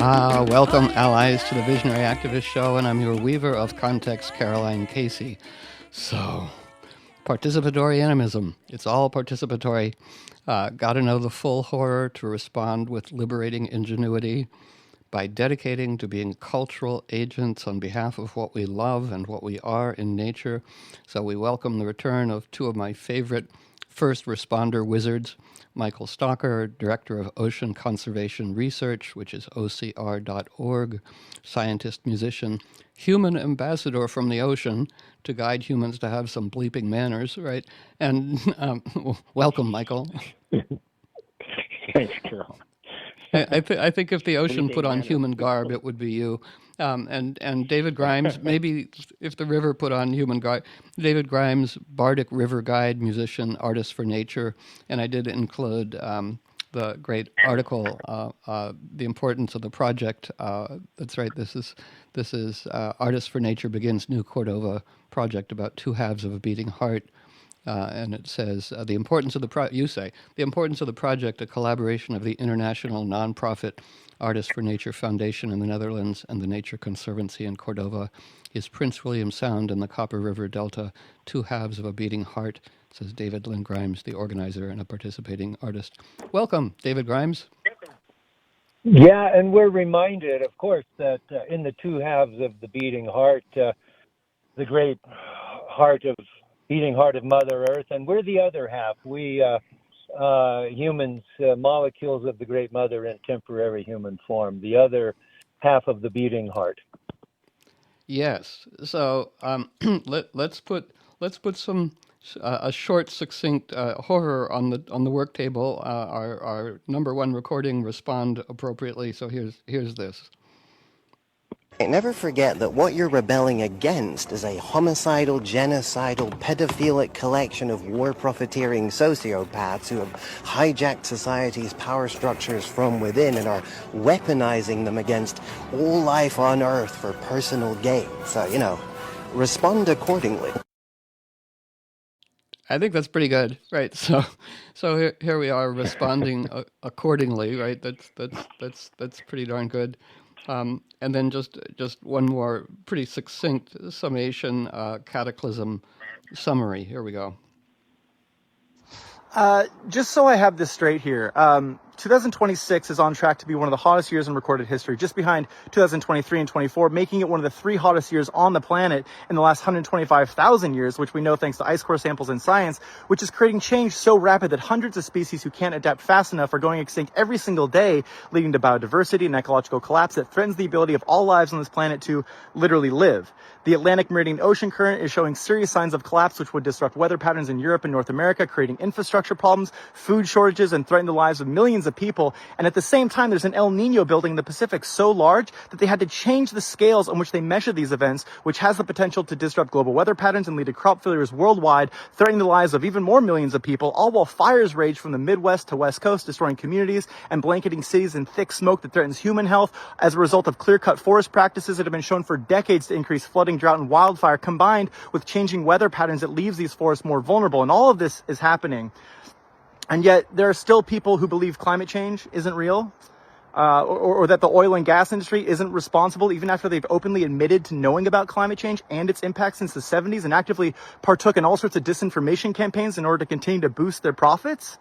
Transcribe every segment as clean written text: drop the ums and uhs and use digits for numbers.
Welcome, allies, to the Visionary Activist Show, and I'm your weaver of context, Caroline Casey. So, participatory animism. It's all participatory. Got to know the full horror to respond with liberating ingenuity by dedicating to being cultural agents on behalf of what we love and what we are in nature. So we welcome the return of two of my favorite first responder wizards, Michael Stalker, Director of Ocean Conservation Research, which is ocr.org, scientist, musician, human ambassador from the ocean to guide humans to have some bleeping manners, right? And welcome, Michael. Thanks, Carol. I think if the ocean put on human garb, it would be you. And David Grimes, maybe if the river put on human garb, David Grimes, Bardic river guide, musician, artist for nature. And I did include the great article, The Importance of the Project. That's right, this is Artist for Nature Begins New Cordova project about two halves of a beating heart. And it says, the importance of the the importance of the project, a collaboration of the international nonprofit Artists for Nature Foundation in the Netherlands and the Nature Conservancy in Cordova, is Prince William Sound and the Copper River Delta, two halves of a beating heart, says David Lynn Grimes, the organizer and a participating artist. Welcome, David Grimes. Yeah, and we're reminded, of course, that in the two halves of the beating heart, the great beating heart of Mother Earth, and we're the other half. We humans, molecules of the great mother in temporary human form, the other half of the beating heart. Yes. So let's put some a short, succinct horror on the work table. Our number one recording, respond appropriately. So here's this. Never forget that what you're rebelling against is a homicidal, genocidal, pedophilic collection of war-profiteering sociopaths who have hijacked society's power structures from within and are weaponizing them against all life on Earth for personal gain. So, respond accordingly. I think that's pretty good, right? So here we are responding accordingly, right? That's pretty darn good. And then just one more pretty succinct summation, cataclysm summary. Here we go. Just so I have this straight here, 2026 is on track to be one of the hottest years in recorded history, just behind 2023 and 24, making it one of the three hottest years on the planet in the last 125,000 years, which we know thanks to ice core samples and science, which is creating change so rapid that hundreds of species who can't adapt fast enough are going extinct every single day, leading to biodiversity and ecological collapse that threatens the ability of all lives on this planet to literally live. The Atlantic Meridian Ocean current is showing serious signs of collapse, which would disrupt weather patterns in Europe and North America, creating infrastructure problems, food shortages, and threaten the lives of millions of people. And at the same time, there's an El Nino building in the Pacific so large that they had to change the scales on which they measure these events, which has the potential to disrupt global weather patterns and lead to crop failures worldwide, threatening the lives of even more millions of people, all while fires rage from the Midwest to West Coast, destroying communities and blanketing cities in thick smoke that threatens human health as a result of clear-cut forest practices that have been shown for decades to increase flooding, drought, and wildfire, combined with changing weather patterns that leaves these forests more vulnerable. And all of this is happening. And yet there are still people who believe climate change isn't real, or that the oil and gas industry isn't responsible, even after they've openly admitted to knowing about climate change and its impact since the 70s and actively partook in all sorts of disinformation campaigns in order to continue to boost their profits.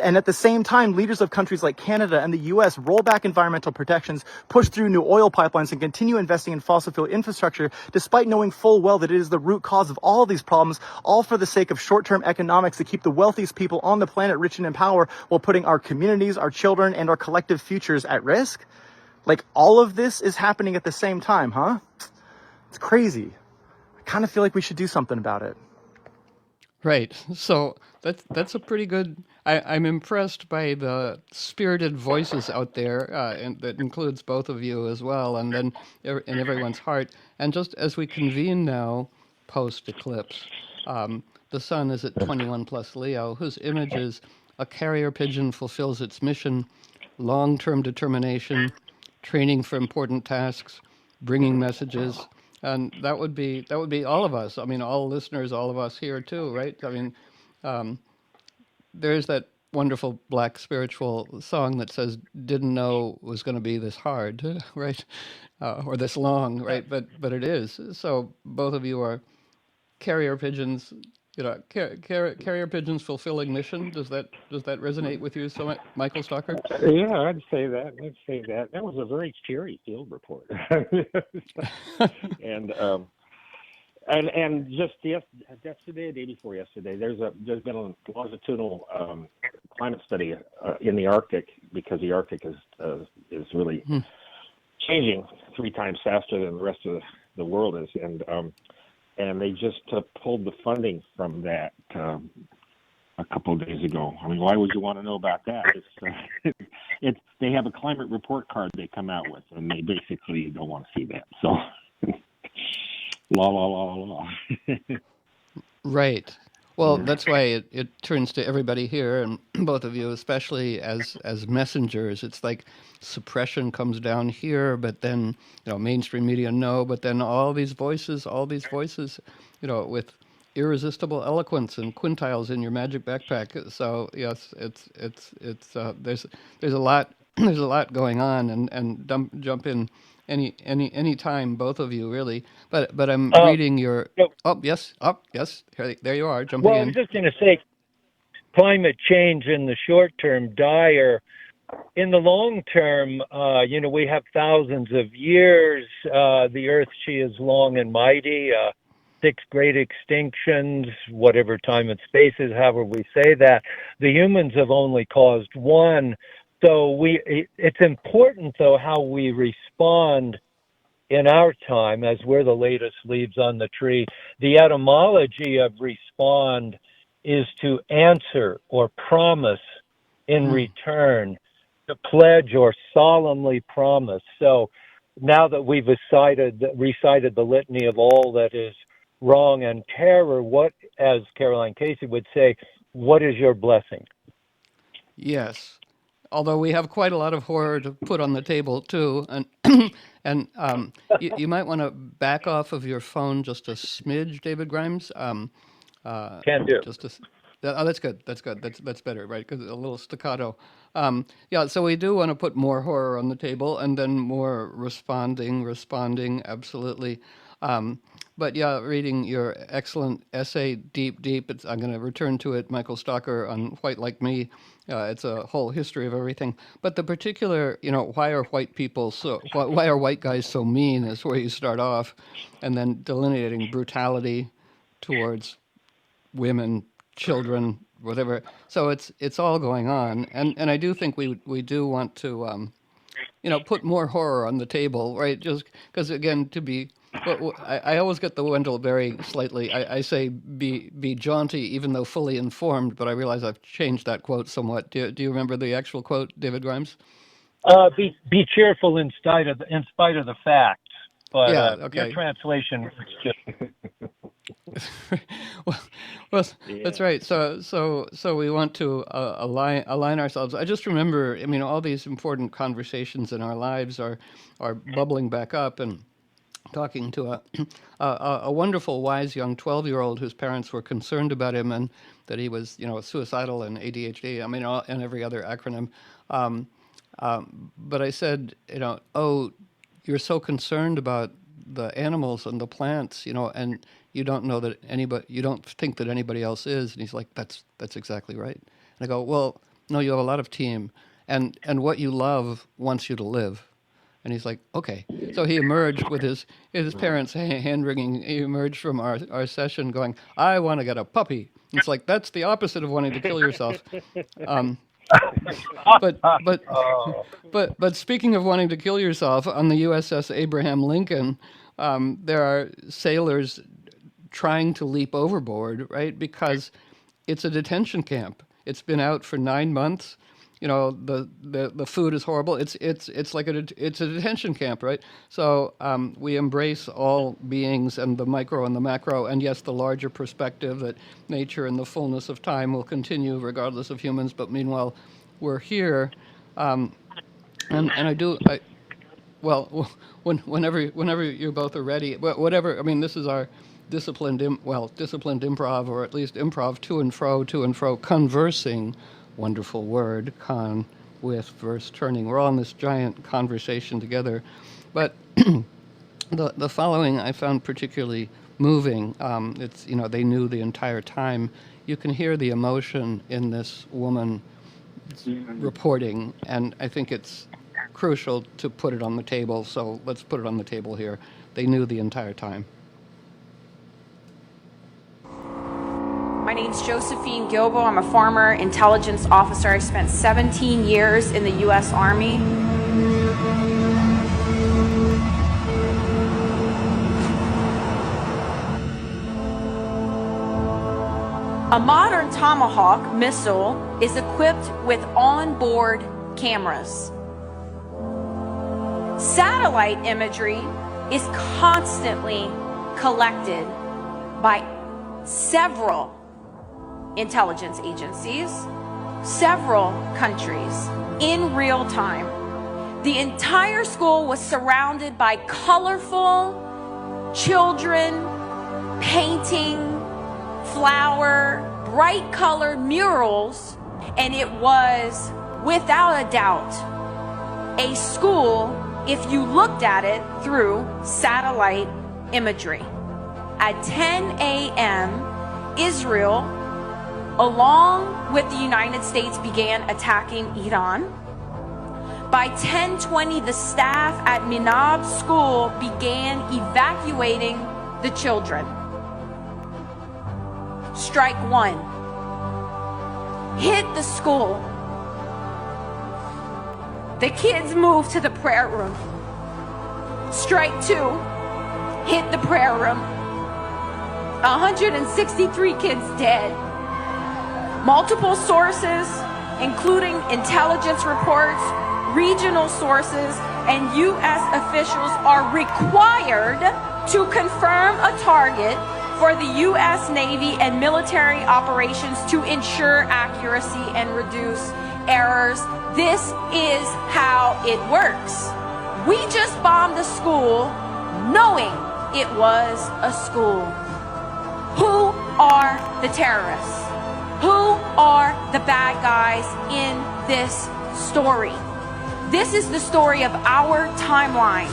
And at the same time, leaders of countries like Canada and the US roll back environmental protections, push through new oil pipelines, and continue investing in fossil fuel infrastructure, despite knowing full well that it is the root cause of all of these problems, all for the sake of short-term economics to keep the wealthiest people on the planet rich and in power, while putting our communities, our children, and our collective futures at risk. Like, all of this is happening at the same time, huh? It's crazy. I kind of feel like we should do something about it. Right. So that's a pretty good. I'm impressed by the spirited voices out there, and that includes both of you as well, and then in everyone's heart. And just as we convene now, post eclipse, the sun is at 21 plus Leo, whose image is a carrier pigeon fulfills its mission, long-term determination, training for important tasks, bringing messages. And that would be all of us. I mean, all listeners, all of us here too, right? I mean, there's that wonderful black spiritual song that says, "Didn't know it was going to be this hard," right, or this long, right? But it is. So both of you are carrier pigeons. Carrier pigeons fulfilling mission. Does that resonate with you, so Michael Stalker? Yeah, I'd say that. That was a very cheery field report. and just yesterday, day before yesterday, there's been a longitudinal climate study in the Arctic, because the Arctic is really changing 3 times faster than the rest of the world is, and they just pulled the funding from that a couple of days ago. I mean, why would you want to know about that? They have a climate report card they come out with, and they basically don't want to see that. So, la la la la. Right. Well, that's why it turns to everybody here, and both of you especially, as messengers. It's like suppression comes down here, but then mainstream media know, but then all these voices, with irresistible eloquence and quintiles in your magic backpack. So yes, it's there's a lot there's a lot going on, and jump in any time, both of you really. But I'm reading your. no. Oh yes, there you are, jumping Well, I in. was just going to say, climate change in the short term, dire. In the long term, we have thousands of years. The Earth, she is long and mighty. 6 great extinctions, whatever time and space is, however we say that. The humans have only caused one. So it's important, though, how we respond in our time, as we're the latest leaves on the tree. The etymology of respond is to answer or promise in return, to pledge or solemnly promise. So now that we've recited the litany of all that is wrong and terror, what, as Caroline Casey would say, what is your blessing? Yes. Although we have quite a lot of horror to put on the table too, and and you might want to back off of your phone just a smidge, David Grimes. Can do. That's good. That's better, right? Because a little staccato. Yeah. So we do want to put more horror on the table, and then more responding. Absolutely. But yeah, reading your excellent essay, deep. I'm going to return to it, Michael Stalker, on White Like Me. It's a whole history of everything. But the particular, why are why are white guys so mean is where you start off, and then delineating brutality towards women, children, whatever. So it's all going on, and I do think we do want to put more horror on the table, right? Just because, again, to be, I always get the Wendell Berry slightly. I say be jaunty, even though fully informed, but I realize I've changed that quote somewhat. Do you remember the actual quote, David Grimes? Be cheerful in spite of the facts. But Yeah, okay. your translation is just. well, that's right. So we want to align ourselves. I just remember, all these important conversations in our lives are bubbling back up, and talking to a wonderful, wise young 12-year-old whose parents were concerned about him, and that he was, suicidal and ADHD. And every other acronym. But I said, oh, you're so concerned about the animals and the plants, and you don't know that you don't think that anybody else is. And he's like, that's exactly right. And I go, well, no, you have a lot of team, and what you love wants you to live. And he's like, okay. So he emerged with his parents hand-wringing. He emerged from our session going, I want to get a puppy. It's like, that's the opposite of wanting to kill yourself. But speaking of wanting to kill yourself, on the USS Abraham Lincoln, there are sailors trying to leap overboard, right? Because it's a detention camp. It's been out for 9 months. The food is horrible. It's like it's a detention camp, right? So we embrace all beings, and the micro and the macro, and yes, the larger perspective that nature in the fullness of time will continue regardless of humans. But meanwhile, we're here, and whenever you both are ready, whatever. This is our disciplined improv, or at least improv to and fro, conversing wonderful word, con, with, verse, turning. We're all in this giant conversation together. But the following I found particularly moving. It's, they knew the entire time. You can hear the emotion in this woman reporting, and I think it's crucial to put it on the table, so let's put it on the table here. They knew the entire time. My name's Josephine Gilbo. I'm a former intelligence officer. I spent 17 years in the U.S. Army. A modern Tomahawk missile is equipped with onboard cameras. Satellite imagery is constantly collected by several intelligence agencies, several countries, in real time. The entire school was surrounded by colorful children painting flower, bright colored murals, and it was without a doubt a school if you looked at it through satellite imagery. At 10 a.m., Israel, along with the United States, began attacking Iran. By 10:20, the staff at Minab School began evacuating the children. Strike one. Hit the school. The kids moved to the prayer room. Strike two. Hit the prayer room. 163 kids dead. Multiple sources, including intelligence reports, regional sources, and U.S. officials are required to confirm a target for the U.S. Navy and military operations to ensure accuracy and reduce errors. This is how it works. We just bombed a school knowing it was a school. Who are the terrorists? Who are the bad guys in this story? This is the story of our timeline.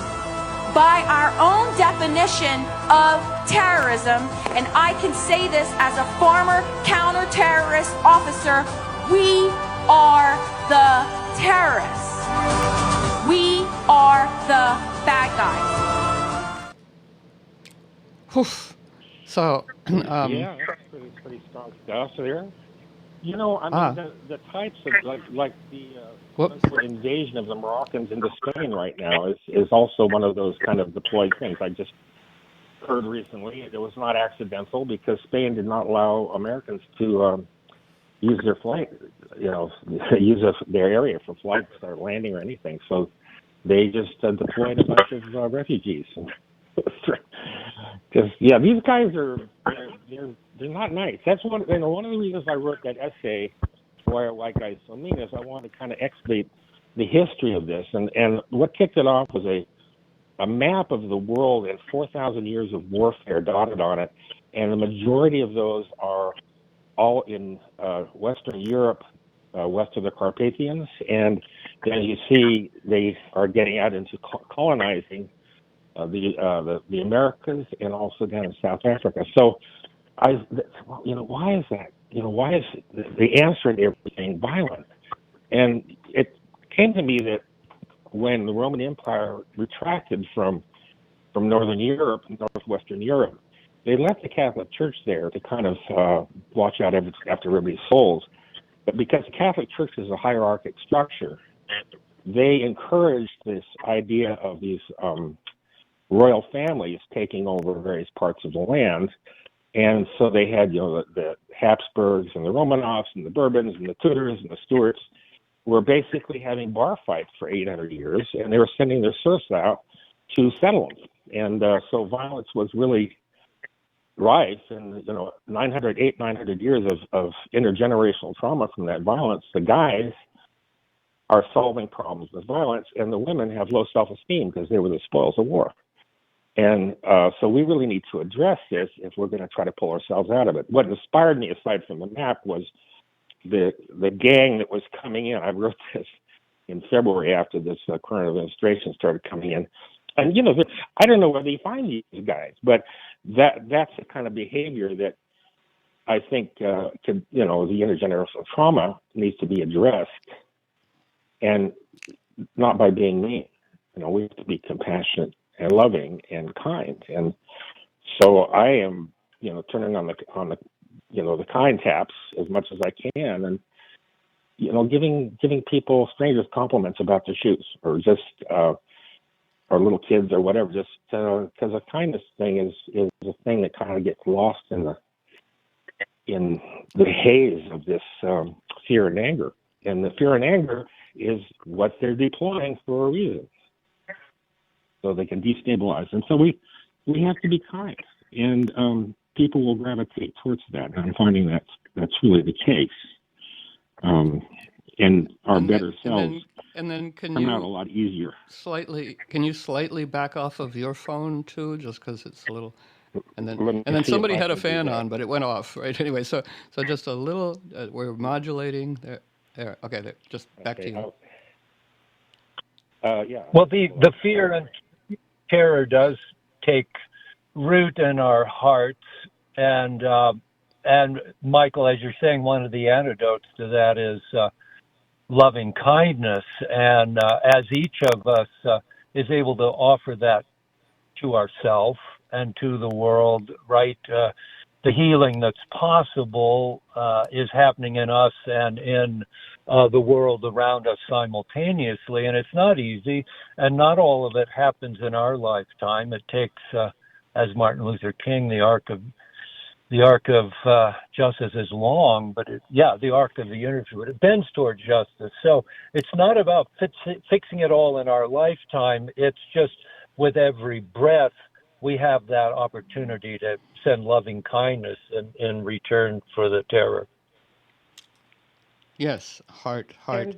By our own definition of terrorism, and I can say this as a former counter-terrorist officer, we are the terrorists. We are the bad guys. Oof. So, yeah, that's pretty strong stuff there. You know, I mean, the types of like the invasion of the Moroccans into Spain right now is also one of those kind of deployed things. I just heard recently it was not accidental because Spain did not allow Americans to use their flight, use their area for flights or landing or anything. So they just deployed a bunch of refugees. Because these guys they're not nice. That's one of the reasons I wrote that essay, Why Are White Guys So Mean, is I wanted to kind of excavate the history of this. And what kicked it off was a map of the world and 4,000 years of warfare dotted on it. And the majority of those are all in Western Europe, west of the Carpathians. And then you see they are getting out into colonizing the Americas and also down in South Africa. So, why is that? Why is the answer to everything violent? And it came to me that when the Roman Empire retracted from Northern Europe and Northwestern Europe, they left the Catholic Church there to kind of watch out after everybody's souls. But because the Catholic Church is a hierarchic structure, they encouraged this idea of these royal families taking over various parts of the land. And so they had, the Habsburgs and the Romanovs and the Bourbons and the Tudors and the Stuarts were basically having bar fights for 800 years, and they were sending their serfs out to settle them. And so violence was really rife, and 900 years of intergenerational trauma from that violence. The guys are solving problems with violence, and the women have low self-esteem because they were the spoils of war. And so we really need to address this if we're going to try to pull ourselves out of it. What inspired me, aside from the map, was the gang that was coming in. I wrote this in February after this current administration started coming in, and I don't know where they find these guys, but that's the kind of behavior that I think the intergenerational trauma needs to be addressed, and not by being mean. We have to be compassionate and loving and kind, and so I am turning on the kind taps as much as I can, and giving people, strangers, compliments about their shoes, or just or little kids or whatever, just because the kindness thing is a thing that kind of gets lost in the haze of this fear and anger. And the fear and anger is what they're deploying for a reason, so they can destabilize. And so we have to be kind, and people will gravitate towards that. And I'm finding that's really the case. And our better selves come out a lot easier. Can you slightly back off of your phone too, just because it's a little, and then somebody had a fan on, but it went off, right? Anyway, so just a little, we're modulating there. Okay, there, just back to you. Yeah. Well, the fear and terror does take root in our hearts, and Michael, as you're saying, one of the antidotes to that is loving kindness, and as each of us is able to offer that to ourselves and to the world, right? The healing that's possible is happening in us and in the world around us simultaneously, and it's not easy, and not all of it happens in our lifetime. It takes, as Martin Luther King, the arc of justice is long, but the arc of the universe, but it bends toward justice. So it's not about fixing it all in our lifetime. It's just with every breath, we have that opportunity to send loving kindness in return for the terror. Yes, heart. And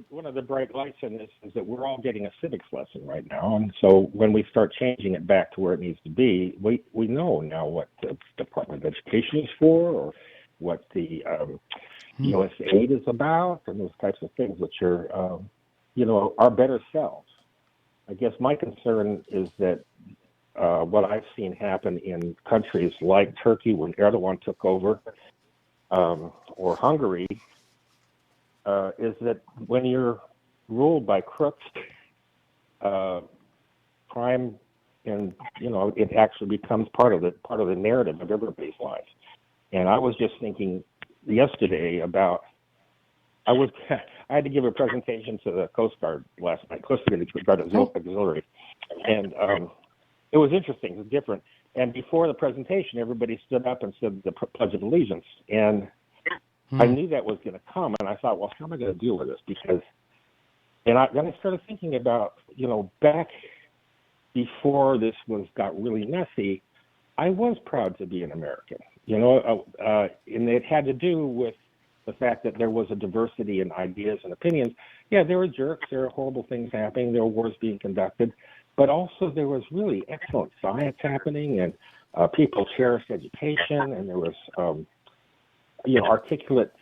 one of the bright lights in this is that we're all getting a civics lesson right now, and so when we start changing it back to where it needs to be, we know now what the Department of Education is for, or what the USAID is about, and those types of things, which are our better selves. I guess my concern is that what I've seen happen in countries like Turkey when Erdogan took over, or Hungary, is that when you're ruled by crooks, crime, and it actually becomes part of the narrative of everybody's life. And I was just thinking yesterday about I had to give a presentation to the Coast Guard last night, Coast Guard Auxiliary, and it was interesting. It was different. And before the presentation, everybody stood up and said the Pledge of Allegiance. And I knew that was going to come. And I thought, well, how am I going to deal with this? Then I started thinking about, back before this got really messy, I was proud to be an American, and it had to do with the fact that there was a diversity in ideas and opinions. Yeah, there were jerks, there were horrible things happening, there were wars being conducted, but also there was really excellent science happening, and people cherished education, and there was, articulate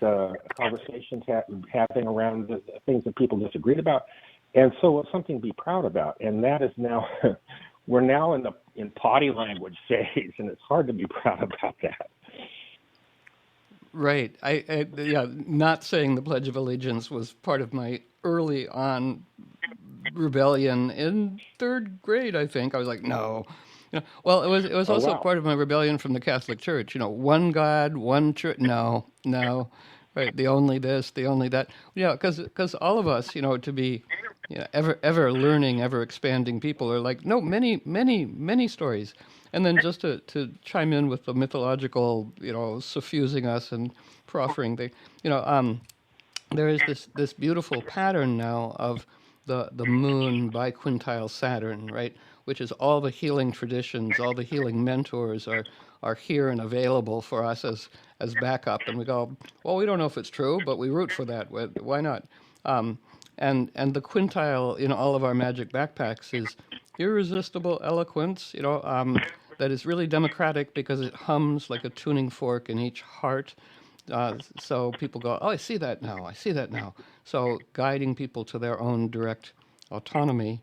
conversations happening around the things that people disagreed about. And so it's something to be proud about. And that is now, we're now in potty language phase, and it's hard to be proud about that. Right. Not saying the Pledge of Allegiance was part of my early on rebellion in third grade, I think. I was like, no. Well, it was also part of my rebellion from the Catholic Church. One God, one church. No. Right. The only this, the only that. Yeah, because all of us, to be ever learning, ever expanding people are like, no, many stories. And then just to chime in with the mythological, suffusing us and proffering there is this beautiful pattern now of the moon biquintile Saturn, right? Which is all the healing traditions, all the healing mentors are here and available for us as backup. And we go, well, we don't know if it's true, but we root for that. Why not? And the quintile in all of our magic backpacks is irresistible eloquence, that is really democratic because it hums like a tuning fork in each heart. So people go, oh, I see that now. I see that now. So guiding people to their own direct autonomy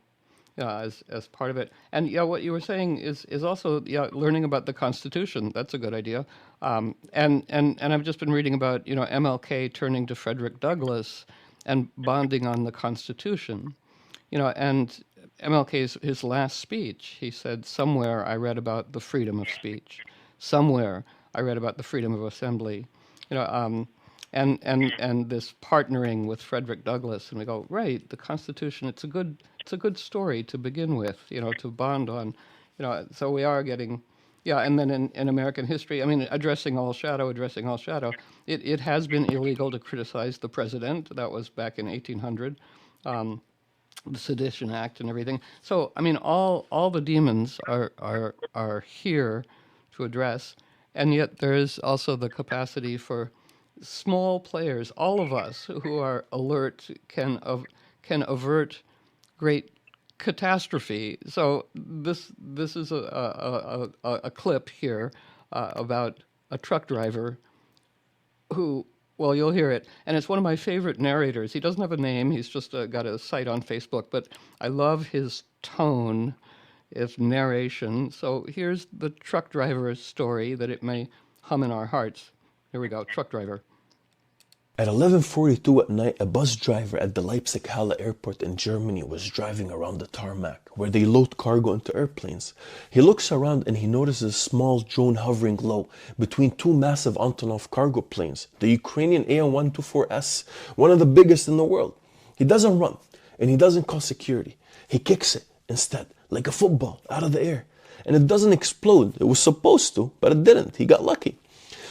as part of it. And yeah, what you were saying is also learning about the Constitution. That's a good idea. And I've just been reading about MLK turning to Frederick Douglass and bonding on the Constitution. And MLK's his last speech, he said, "Somewhere I read about the freedom of speech. Somewhere I read about the freedom of assembly." You know, um, and this partnering with Frederick Douglass, and we go, right, the Constitution. It's a good story to begin with. To bond on. So we are getting. Yeah, and then in American history, I mean, addressing all shadow, it has been illegal to criticize the president. That was back in 1800. The Sedition Act and everything. So I mean, all the demons are here to address, and yet there is also the capacity for small players. All of us who are alert can avert great catastrophe. So this is a clip here about a truck driver who, well, you'll hear it, and it's one of my favorite narrators. He doesn't have a name, he's just got a site on Facebook, but I love his tone, his narration. So here's the truck driver's story that it may hum in our hearts. Here we go, truck driver. At 11:42 at night, a bus driver at the Leipzig-Halle airport in Germany was driving around the tarmac, where they load cargo into airplanes. He looks around and he notices a small drone hovering low between two massive Antonov cargo planes, the Ukrainian AN-124S, one of the biggest in the world. He doesn't run, and he doesn't call security. He kicks it instead, like a football, out of the air. And it doesn't explode. It was supposed to, but it didn't. He got lucky.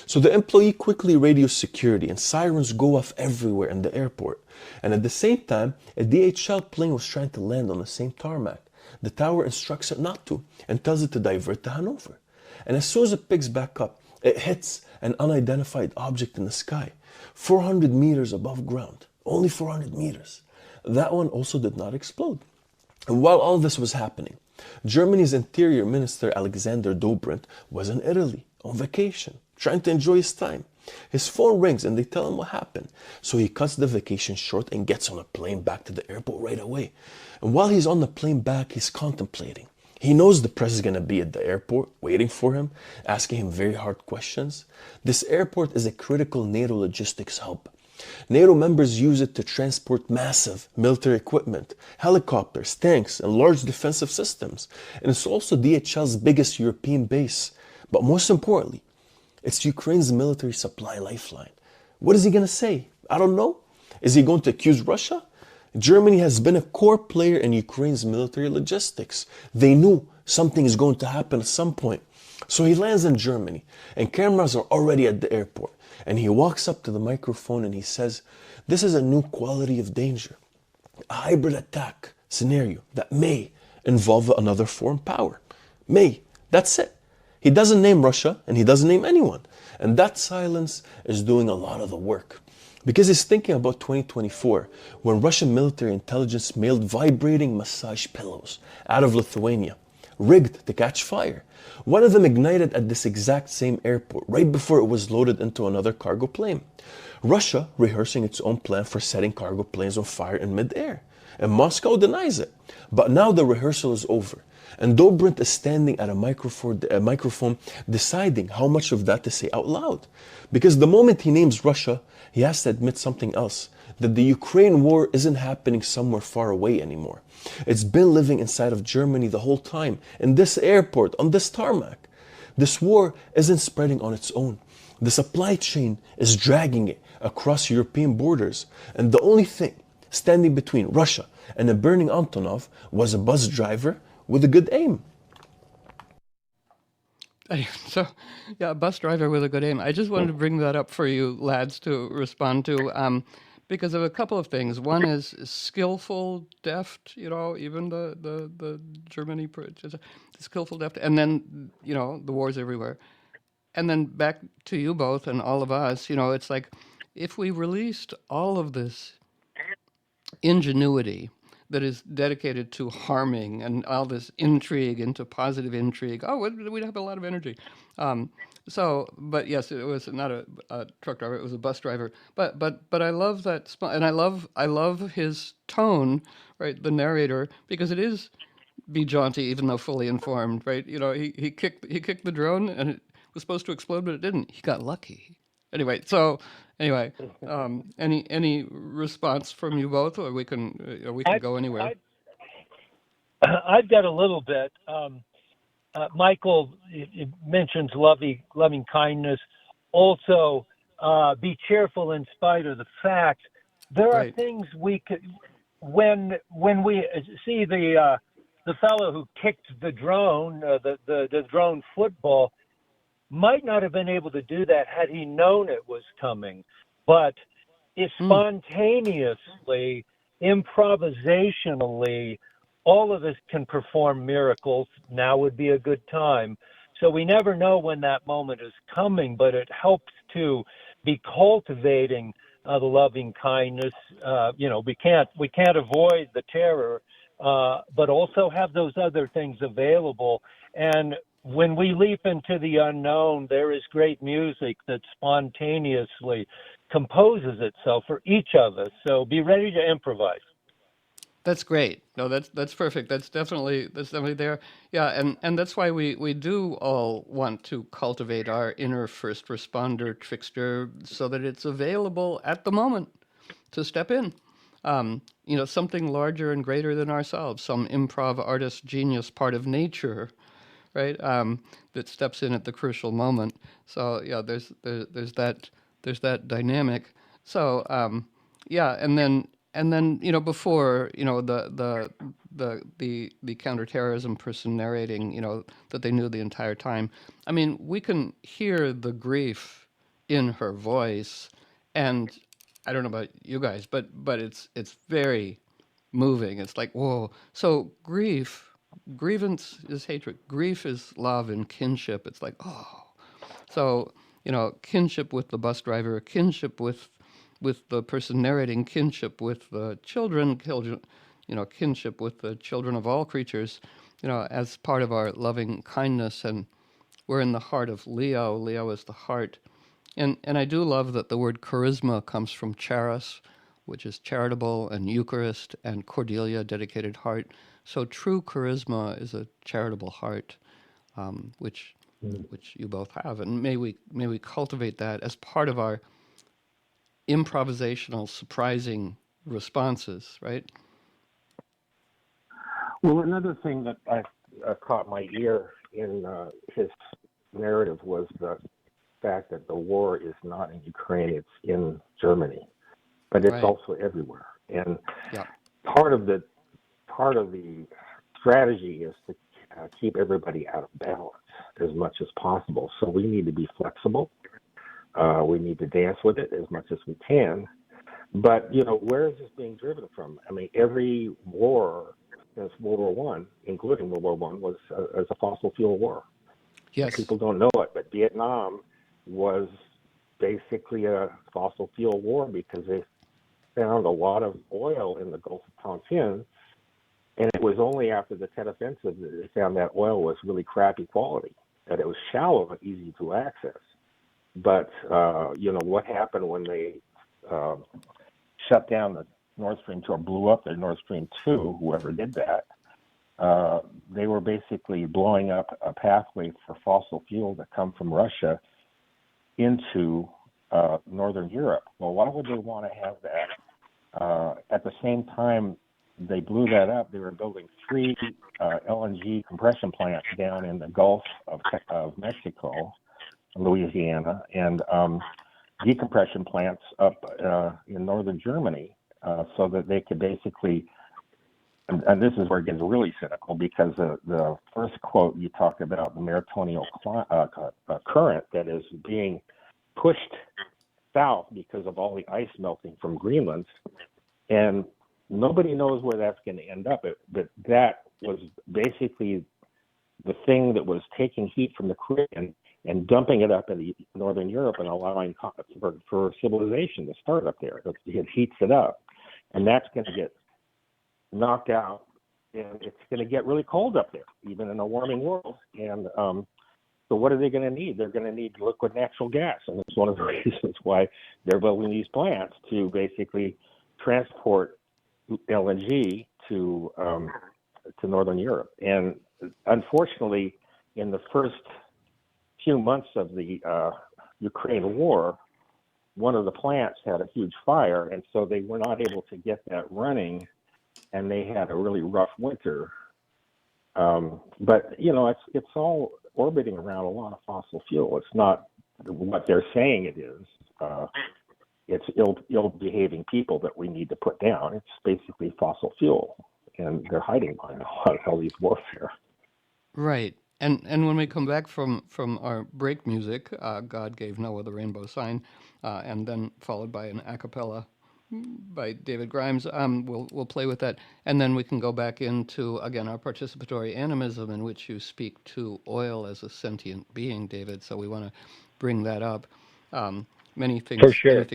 So the employee quickly radios security, and sirens go off everywhere in the airport. And at the same time, a DHL plane was trying to land on the same tarmac. The tower instructs it not to and tells it to divert to Hanover. And as soon as it picks back up, it hits an unidentified object in the sky, 400 meters above ground, only 400 meters. That one also did not explode. And while all this was happening, Germany's Interior Minister Alexander Dobrindt was in Italy on vacation, trying to enjoy his time. His phone rings and they tell him what happened. So he cuts the vacation short and gets on a plane back to the airport right away. And while he's on the plane back, he's contemplating. He knows the press is going to be at the airport waiting for him, asking him very hard questions. This airport is a critical NATO logistics hub. NATO members use it to transport massive military equipment, helicopters, tanks, and large defensive systems. And it's also DHL's biggest European base. But most importantly, it's Ukraine's military supply lifeline. What is he going to say? I don't know. Is he going to accuse Russia? Germany has been a core player in Ukraine's military logistics. They knew something is going to happen at some point. So he lands in Germany, and cameras are already at the airport. And he walks up to the microphone and he says, this is a new quality of danger, a hybrid attack scenario that may involve another foreign power. May. That's it. He doesn't name Russia and he doesn't name anyone. And that silence is doing a lot of the work. Because he's thinking about 2024, when Russian military intelligence mailed vibrating massage pillows out of Lithuania, rigged to catch fire. One of them ignited at this exact same airport, right before it was loaded into another cargo plane. Russia rehearsing its own plan for setting cargo planes on fire in midair. And Moscow denies it. But now the rehearsal is over. And Dobrindt is standing at a microphone deciding how much of that to say out loud. Because the moment he names Russia, he has to admit something else. That the Ukraine war isn't happening somewhere far away anymore. It's been living inside of Germany the whole time, in this airport, on this tarmac. This war isn't spreading on its own. The supply chain is dragging it across European borders. And the only thing standing between Russia and a burning Antonov was a bus driver with a good aim. So, yeah, a bus driver with a good aim. I just wanted to bring that up for you lads to respond to, because of a couple of things. One is skillful, deft, even the Germany, skillful, deft, and then, the wars everywhere. And then back to you both and all of us, it's like, if we released all of this ingenuity that is dedicated to harming and all this intrigue into positive intrigue. Oh, we'd have a lot of energy. But yes, it was not a truck driver; it was a bus driver. But I love that, and I love his tone, right? The narrator, because it is be jaunty, even though fully informed, right? He kicked the drone, and it was supposed to explode, but it didn't. He got lucky. Anyway, any response from you both, or we can go anywhere. I've got a little bit. Michael it mentions loving kindness. Also, be cheerful in spite of the fact. There are Right. things we could when we see the fellow who kicked the drone, the drone football, might not have been able to do that had he known it was coming. But if spontaneously, improvisationally, all of us can perform miracles, now would be a good time. So we never know when that moment is coming, but it helps to be cultivating the loving kindness. We can't avoid the terror, but also have those other things available. And when we leap into the unknown, there is great music that spontaneously composes itself for each of us. So be ready to improvise. That's great. No, that's perfect. That's definitely there. Yeah, and that's why we do all want to cultivate our inner first responder trickster so that it's available at the moment to step in. Something larger and greater than ourselves, some improv artist genius part of nature, right? That steps in at the crucial moment. So yeah, there's that dynamic. So yeah, and then before the counterterrorism person narrating that they knew the entire time. I mean, we can hear the grief in her voice, and I don't know about you guys, but it's very moving. It's like, whoa. So grievance is hatred. Grief is love and kinship. It's like, oh. So, kinship with the bus driver, kinship with the person narrating, kinship with the children, kinship with the children of all creatures, as part of our loving kindness. And we're in the heart of Leo. Leo is the heart. And I do love that the word charisma comes from charis, which is charitable, and Eucharist, and Cordelia, dedicated heart. So true charisma is a charitable heart, which you both have, and may we cultivate that as part of our improvisational, surprising responses, right? Well, another thing that I caught my ear in his narrative was the fact that the war is not in Ukraine; it's in Germany, but it's Right. also everywhere. And Yeah. part of the strategy is to keep everybody out of balance as much as possible. So we need to be flexible. We need to dance with it as much as we can. But, where is this being driven from? I mean, every war since World War One, including World War One, was a fossil fuel war. Yes. People don't know it, but Vietnam was basically a fossil fuel war because they found a lot of oil in the Gulf of Tonkin. And it was only after the Tet Offensive that they found that oil was really crappy quality, that it was shallow but easy to access. But, what happened when they shut down the Nord Stream 2 or blew up the Nord Stream 2, whoever did that, they were basically blowing up a pathway for fossil fuel that come from Russia into Northern Europe. Well, why would they want to have that? At the same time they blew that up, they were building 3 LNG compression plants down in the Gulf of Mexico, Louisiana, and decompression plants up in northern Germany, so that they could basically, and this is where it gets really cynical, because the first quote you talked about, the Meritonial current that is being pushed south because of all the ice melting from Greenland, and nobody knows where that's going to end up. But that was basically the thing that was taking heat from the Caribbean and dumping it up in Northern Europe and allowing for civilization to start up there. It heats it up. And that's going to get knocked out, and it's going to get really cold up there, even in a warming world. And so what are they going to need? They're going to need liquid natural gas, and it's one of the reasons why they're building these plants to basically transport LNG to Northern Europe. And unfortunately, in the first few months of the Ukraine war, one of the plants had a huge fire, and so they were not able to get that running, and they had a really rough winter. But it's all orbiting around a lot of fossil fuel. It's not what they're saying it is. It's ill-behaving people that we need to put down. It's basically fossil fuel, and they're hiding behind all these warfare. Right. And when we come back from our break music, God Gave Noah the Rainbow Sign, and then followed by an a cappella by David Grimes, we'll play with that, and then we can go back into, again, our participatory animism, in which you speak to oil as a sentient being, David. So we want to bring that up. Many things, For sure.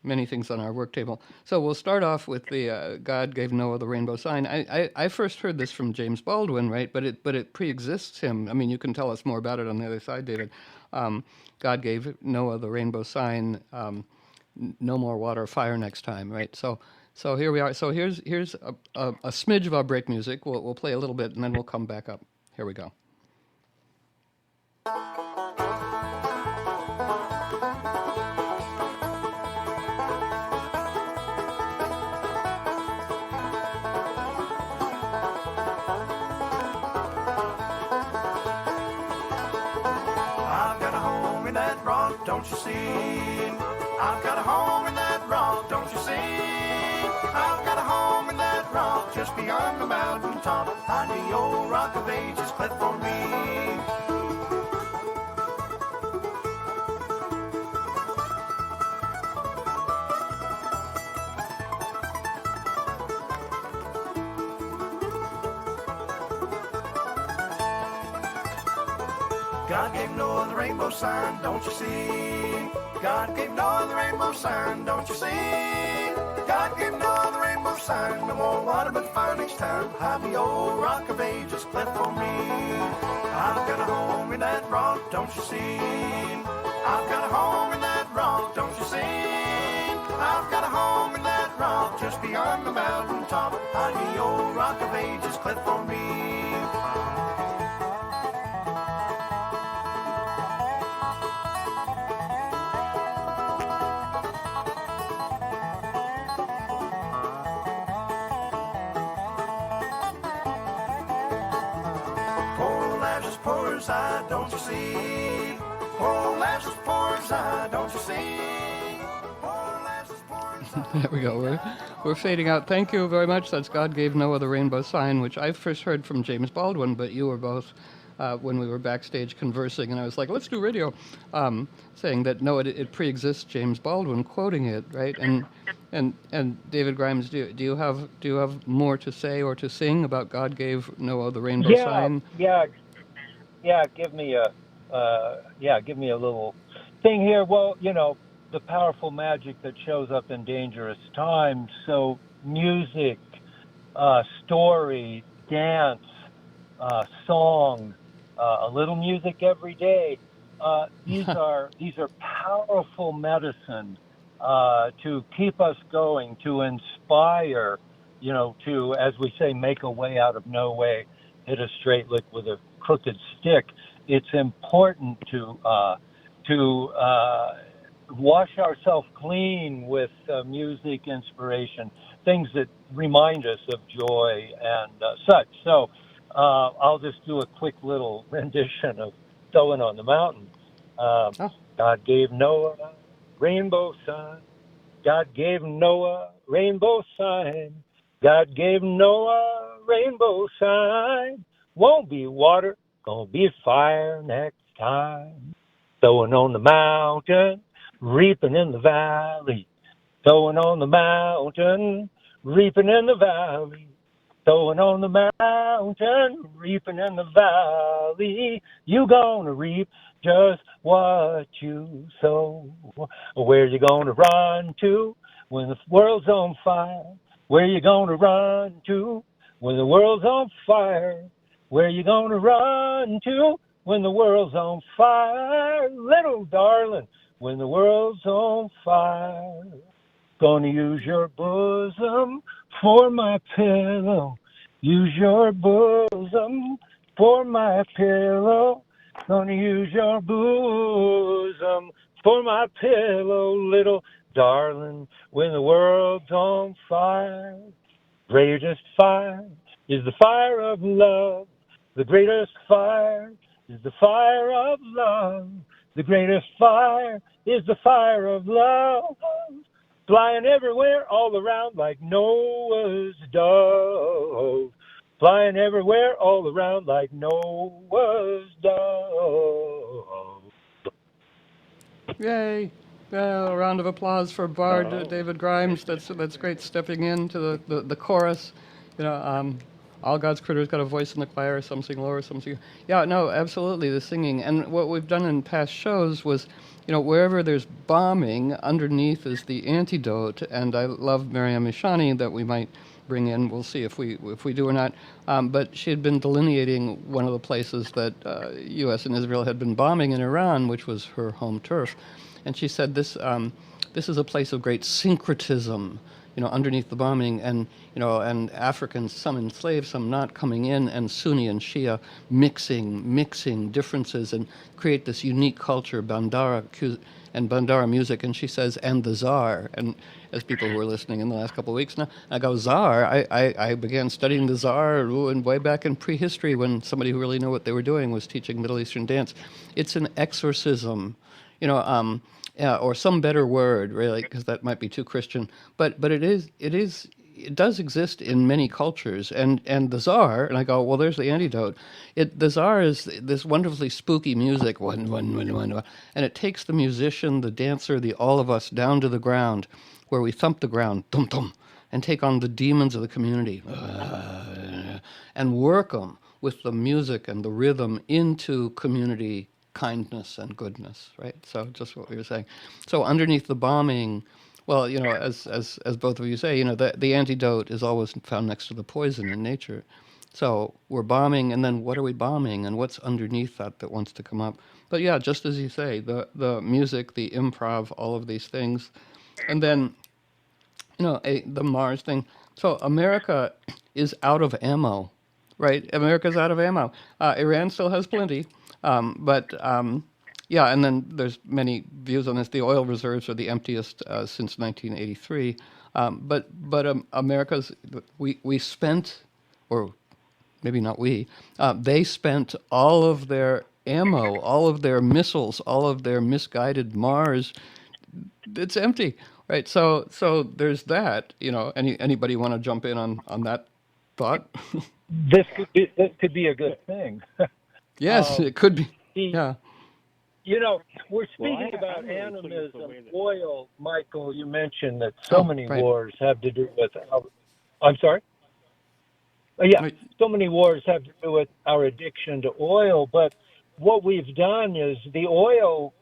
many things on our work table. So we'll start off with the God Gave Noah the Rainbow Sign. I first heard this from James Baldwin, right? But it pre-exists him. I mean, you can tell us more about it on the other side, David. God gave Noah the rainbow sign. No more water, fire next time, right? So here we are. So here's a smidge of our break music. We'll play a little bit, and then we'll come back up. Here we go. Don't you see? I've got a home in that rock, don't you see? I've got a home in that rock, just beyond the mountain top. On the old rock of ages cliff for me. God gave Noah the rainbow sign, don't you see? God gave Noah the rainbow sign, don't you see? God gave Noah the rainbow sign, no more water but fire next time. Hide the old rock of ages cliff for me. I've got a home in that rock, don't you see? I've got a home in that rock, don't you see? I've got a home in that rock, just beyond the mountain top. Hide the old rock of ages cliff for me. Poor as I, don't you see? Poor Lazarus, poor as I, don't you see? Poor Lazarus, poor as I. There we go. We're fading out. Thank you very much. That's God Gave Noah the Rainbow Sign, which I first heard from James Baldwin, but you were both, when we were backstage conversing, and I was like, let's do radio, saying that, no, it pre-exists James Baldwin, quoting it, right? And David Grimes, do you have more to say or to sing about God Gave Noah the Rainbow Sign? Yeah, give me a little thing here. Well, the powerful magic that shows up in dangerous times. So music, story, dance, song, a little music every day. These are powerful medicine to keep us going, to inspire, to, as we say, make a way out of no way, hit a straight lick with a crooked stick. It's important to wash ourselves clean with music, inspiration, things that remind us of joy and such. So I'll just do a quick little rendition of Going on the Mountain. God gave Noah rainbow sign. God gave Noah rainbow sign. God gave Noah rainbow sign. Won't be water, gonna be fire next time. Sowing on the mountain, reaping in the valley. Sowing on the mountain, reaping in the valley. Sowing on the mountain, reaping in the valley. You gonna reap just what you sow. Where you gonna run to when the world's on fire? Where you gonna run to when the world's on fire? Where you gonna run to when the world's on fire? Little darling, when the world's on fire. Gonna use your bosom for my pillow. Use your bosom for my pillow. Gonna use your bosom for my pillow, little darling, when the world's on fire. Greatest fire is the fire of love. The greatest fire is the fire of love. The greatest fire is the fire of love. Flying everywhere all around like Noah's dove. Flying everywhere all around like Noah's dove. Yay! A round of applause for Bard David Grimes. That's great. Stepping into the chorus. All God's critters got a voice in the choir. Some sing lower, some sing. Yeah, no, absolutely, the singing. And what we've done in past shows was, wherever there's bombing, underneath is the antidote. And I love Maryam Ishani that we might bring in. We'll see if we do or not. But she had been delineating one of the places that U.S. and Israel had been bombing in Iran, which was her home turf. And she said this is a place of great syncretism, underneath the bombing, and Africans, some enslaved, some not, coming in, and Sunni and Shia mixing differences and create this unique culture, Bandara music. And she says, and the Tsar, and as people who were listening in the last couple of weeks now, I go, Tsar, I began studying the Tsar way back in prehistory when somebody who really knew what they were doing was teaching Middle Eastern dance. It's an exorcism, or some better word, really, because that might be too Christian. But it does exist in many cultures. And the Tsar, and I go, well, there's the antidote. The Tsar is this wonderfully spooky music, and it takes the musician, the dancer, all of us down to the ground, where we thump the ground, thum thum, and take on the demons of the community, and work them with the music and the rhythm into community kindness and goodness, right? So just what we were saying. So underneath the bombing, well, as both of you say, the antidote is always found next to the poison in nature. So we're bombing, and then what are we bombing, and what's underneath that wants to come up? But yeah, just as you say, the music, the improv, all of these things, and then the Mars thing. So America is out of ammo, right? America's out of ammo. Iran still has plenty. Yeah, and then there's many views on this. The oil reserves are the emptiest since 1983. But America's, we spent, or maybe not we, they spent all of their ammo, all of their missiles, all of their misguided Mars. It's empty, right? So there's that. Anybody want to jump in on that thought? This could be a good thing. Yes, it could be. Yeah. We're speaking about animism, oil. Michael, you mentioned that so many wars have to do with I'm sorry? So many wars have to do with our addiction to oil. But what we've done is the oil,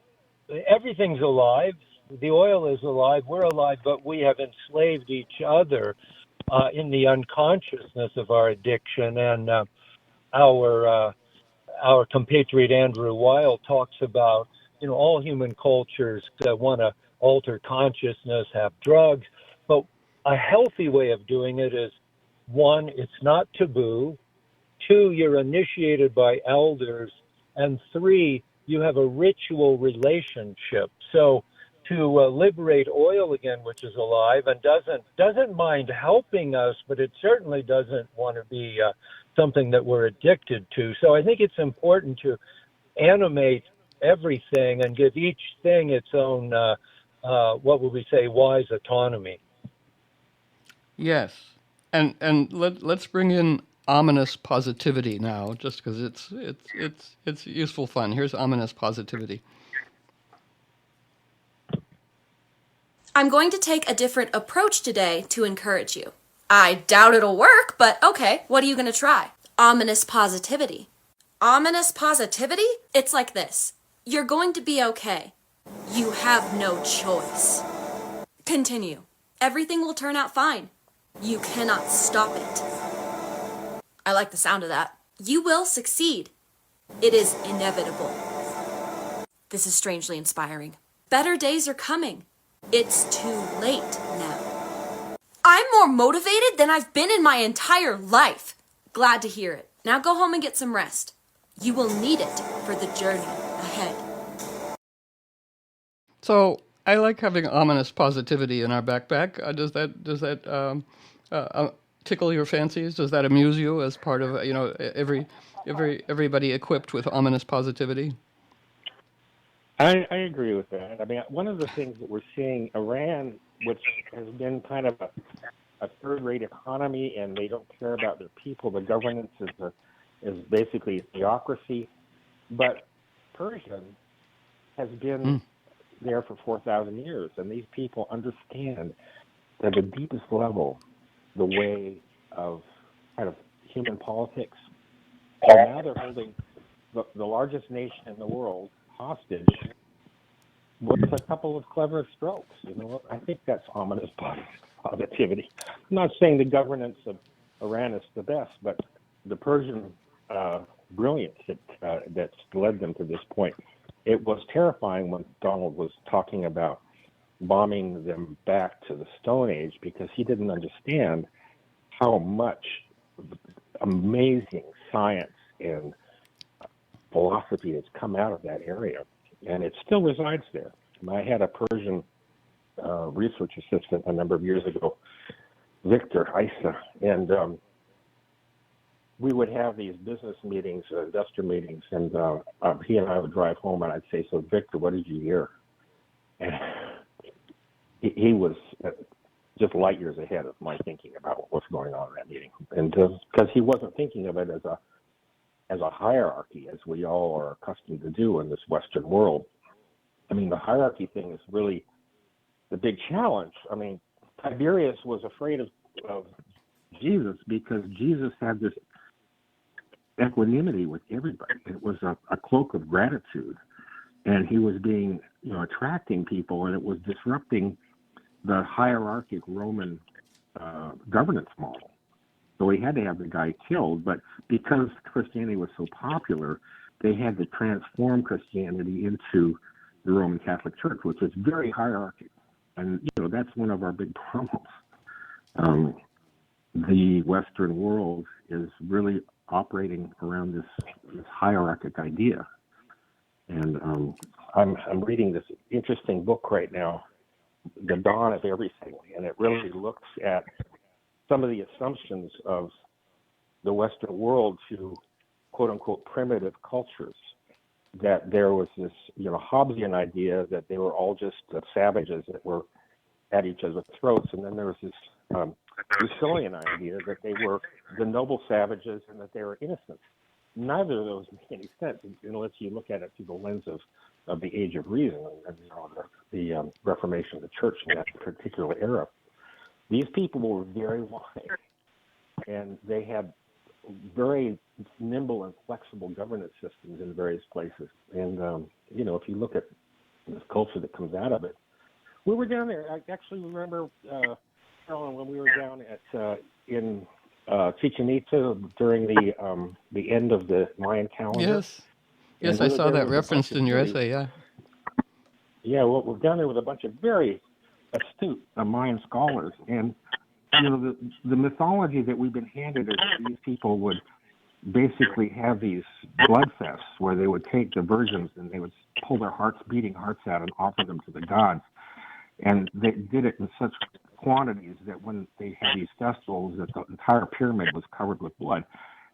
everything's alive. The oil is alive. We're alive, but we have enslaved each other in the unconsciousness of our addiction. And our compatriot Andrew Weil talks about, all human cultures that want to alter consciousness have drugs, but a healthy way of doing it is, one, it's not taboo, two, you're initiated by elders, and three, you have a ritual relationship. So to liberate oil again, which is alive and doesn't mind helping us, but it certainly doesn't want to be something that we're addicted to. So I think it's important to animate everything and give each thing its own, what would we say, wise autonomy. Yes, and let's bring in ominous positivity now, just because it's useful fun. Here's ominous positivity. I'm going to take a different approach today to encourage you. I doubt it'll work, but okay, what are you going to try? Ominous positivity. Ominous positivity? It's like this. You're going to be okay. You have no choice. Continue. Everything will turn out fine. You cannot stop it. I like the sound of that. You will succeed. It is inevitable. This is strangely inspiring. Better days are coming. It's too late now. I'm more motivated than I've been in my entire life. Glad to hear it. Now go home and get some rest. You will need it for the journey ahead. So I like having ominous positivity in our backpack. Does that tickle your fancies? Does that amuse you as part of everybody equipped with ominous positivity? I agree with that. I mean, one of the things that we're seeing, Iran, which has been kind of a third-rate economy, and they don't care about their people. The governance is basically a theocracy. But Persia has been there for 4,000 years, and these people understand at the deepest level the way of kind of human politics. And now they're holding the largest nation in the world hostage with a couple of clever strokes. You know, I think that's ominous positivity. I'm not saying the governance of Iran is the best, but the Persian brilliance that's led them to this point. It was terrifying when Donald was talking about bombing them back to the Stone Age, because he didn't understand how much amazing science and philosophy has come out of that area, and it still resides there. I had a Persian research assistant a number of years ago, Victor Isa, and we would have these business meetings, investor meetings, and he and I would drive home, and I'd say, "So, Victor, what did you hear?" And he was just light years ahead of my thinking about what's going on in that meeting, and because he wasn't thinking of it as a hierarchy, as we all are accustomed to do in this Western world. I mean, the hierarchy thing is really the big challenge. I mean, Tiberius was afraid of Jesus because Jesus had this equanimity with everybody. It was a cloak of gratitude, and he was being, attracting people, and it was disrupting the hierarchic Roman governance model. So he had to have the guy killed, but because Christianity was so popular, they had to transform Christianity into the Roman Catholic Church, which is very hierarchical. And, that's one of our big problems. The Western world is really operating around this hierarchic idea. And I'm reading this interesting book right now, The Dawn of Everything, and it really looks at some of the assumptions of the Western world to quote-unquote primitive cultures, that there was this Hobbesian idea that they were all just savages that were at each other's throats, and then there was this Rousseauian idea that they were the noble savages and that they were innocent. Neither of those make any sense unless you look at it through the lens of the Age of Reason and the Reformation of the Church in that particular era. These people were very wise, and they had very nimble and flexible governance systems in various places. And if you look at this culture that comes out of it, we were down there. I actually remember, Carolyn, when we were down at in Chichen Itza during the end of the Mayan calendar. Yes, I saw that referenced in your essay. Yeah. Yeah, well, we're down there with a bunch of very astute Mayan scholars, and the mythology that we've been handed is that these people would basically have these blood fests where they would take the virgins and they would pull their beating hearts out and offer them to the gods. And they did it in such quantities that when they had these festivals, that the entire pyramid was covered with blood.